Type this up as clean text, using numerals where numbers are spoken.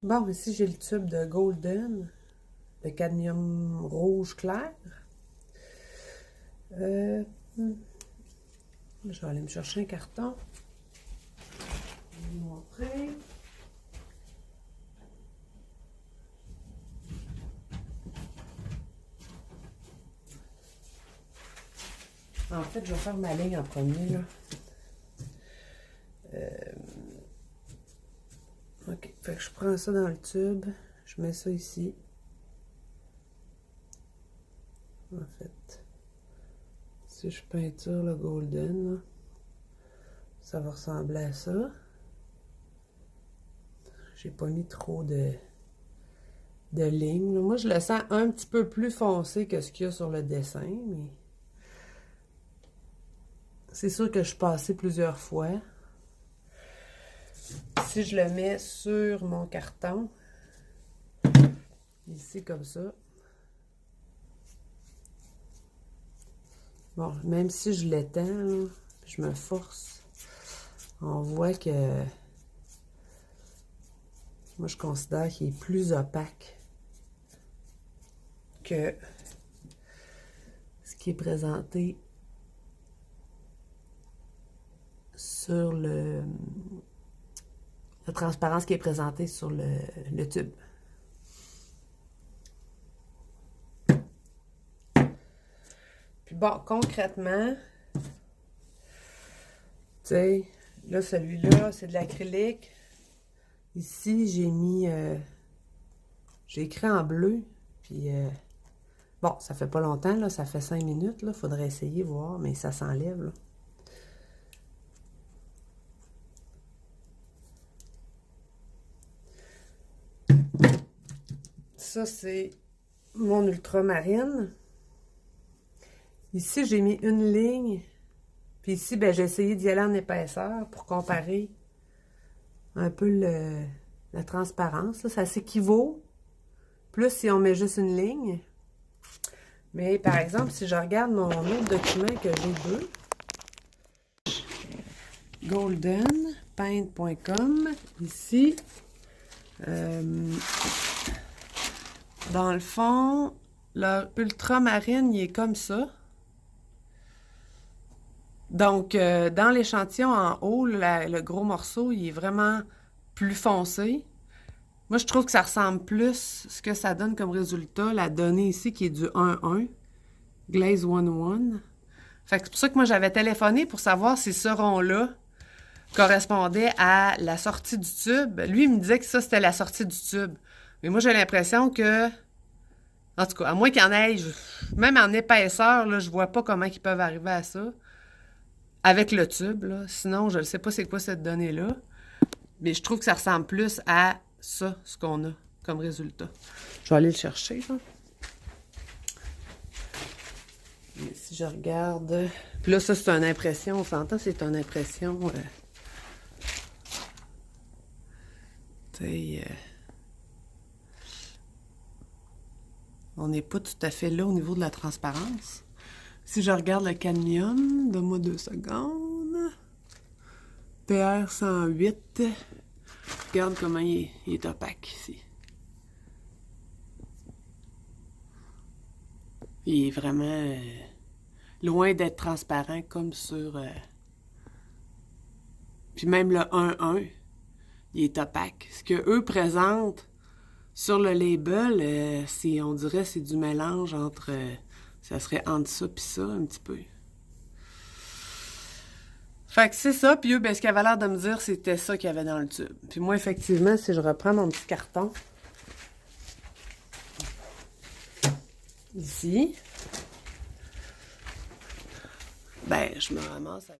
Bon, ici, j'ai le tube de Golden, de cadmium rouge clair. Je vais aller me chercher un carton. Je vais vous montrer. En fait, je vais faire ma ligne en premier, là. OK. Fait que je prends ça dans le tube. Je mets ça ici. En fait, si je peinture le golden, là, ça va ressembler à ça. J'ai pas mis trop de lignes, là. Moi, je le sens un petit peu plus foncé que ce qu'il y a sur le dessin, mais c'est sûr que je passais plusieurs fois. Si je le mets sur mon carton, ici comme ça, bon, même si je l'étends, là, je me force, on voit que moi je considère qu'il est plus opaque que ce qui est présenté sur la transparence qui est présentée sur le tube. Puis bon, concrètement, tu sais, là, celui-là, c'est de l'acrylique. Ici, j'ai mis, j'ai écrit en bleu, puis bon, ça fait pas longtemps, là, ça fait 5 minutes, là, faudrait essayer, voir, mais ça s'enlève, là. Ça, c'est mon ultramarine. Ici, j'ai mis une ligne. Puis ici, ben, j'ai essayé d'y aller en épaisseur pour comparer un peu la transparence. Là, ça s'équivaut. Plus si on met juste une ligne. Mais par exemple, si je regarde mon autre document que j'ai deux. goldenpaint.com. Ici. Dans le fond, leur ultramarine, il est comme ça. Donc, dans l'échantillon en haut, le gros morceau, il est vraiment plus foncé. Moi, je trouve que ça ressemble plus ce que ça donne comme résultat, la donnée ici qui est du 1-1, Glaze 1-1. Fait que c'est pour ça que moi, j'avais téléphoné pour savoir si ce rond-là correspondait à la sortie du tube. Lui, il me disait que ça, c'était la sortie du tube. Mais moi, j'ai l'impression que, en tout cas, à moins qu'il y en ait, même en épaisseur, là, je vois pas comment ils peuvent arriver à ça. Avec le tube, là. Sinon, je ne sais pas c'est quoi cette donnée-là. Mais je trouve que ça ressemble plus à ça, ce qu'on a comme résultat. Je vais aller le chercher, là. Mais si je regarde... Puis là, ça, c'est une impression. On s'entend, c'est une impression... on n'est pas tout à fait là au niveau de la transparence. Si je regarde le cadmium, donne-moi 2 secondes. PR 108. Regarde comment il est opaque ici. Il est vraiment loin d'être transparent comme sur... Puis même le 1-1, il est opaque. Ce que eux présentent sur le label, on dirait c'est du mélange entre... ça serait entre ça puis ça, un petit peu. Fait que c'est ça, puis eux, ben, ce qu'ils avaient l'air de me dire, c'était ça qu'il y avait dans le tube. Puis moi, effectivement, si je reprends mon petit carton, ici, ben, je me ramasse...